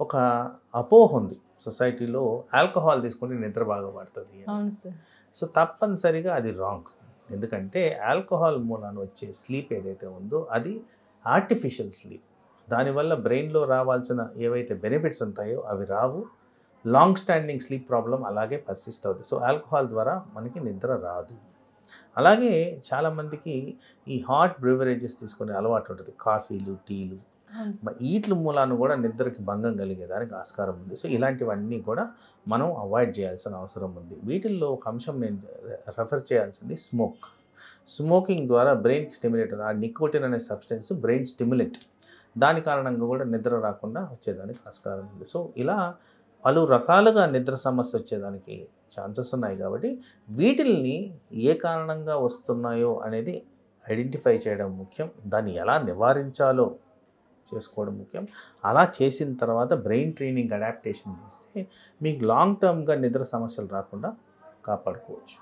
ఒక అపోహ ఉంది సొసైటీలో, ఆల్కహాల్ తీసుకుంటే నిద్ర బాగా పడుతుంది అని. అవును సార్. సో తప్పనిసరిగా అది రాంగ్. ఎందుకంటే ఆల్కహాల్ మూలాన వచ్చే స్లీప్ ఏదైతే ఉందో అది ఆర్టిఫిషియల్ స్లీప్. దానివల్ల బ్రెయిన్లో రావాల్సిన ఏవైతే బెనిఫిట్స్ ఉంటాయో అవి రావు. లాంగ్ స్టాండింగ్ స్లీప్ ప్రాబ్లం అలాగే పర్సిస్ట్ అవుతుంది. సో ఆల్కహాల్ ద్వారా మనకి నిద్ర రాదు. అలాగే చాలామందికి ఈ హాట్ బ్రివరేజెస్ తీసుకునే అలవాటు ఉంటుంది, కాఫీలు, టీలు. అవును సార్. వీటి మూలాన కూడా నిద్రకి భంగం కలిగేదానికి ఆస్కారం ఉంది. సో ఇలాంటివన్నీ కూడా మనం అవాయిడ్ చేయాల్సిన అవసరం ఉంది. వీటిల్లో ఒక అంశం నేను రెఫర్ చేయాల్సింది స్మోక్. స్మోకింగ్ ద్వారా బ్రెయిన్కి స్టిమ్యులేట్ అవుతుంది. ఆ నికోటిన్ అనే సబ్స్టెన్స్ బ్రెయిన్ స్టిమ్యులేట్. దాని కారణంగా కూడా నిద్ర రాకుండా వచ్చేదానికి ఆస్కారం ఉంది. సో ఇలా పలు రకాలుగా నిద్ర సమస్య వచ్చేదానికి ఛాన్సెస్ ఉన్నాయి. కాబట్టి వీటిల్ని ఏ కారణంగా వస్తున్నాయో అనేది ఐడెంటిఫై చేయడం ముఖ్యం. దాన్ని ఎలా నివారించాలో చేసుకోవడం ముఖ్యం. అలా చేసిన తర్వాత బ్రెయిన్ ట్రైనింగ్ అడాప్టేషన్ చేస్తే మీకు లాంగ్ టర్మ్గా నిద్ర సమస్యలు రాకుండా కాపాడుకోవచ్చు.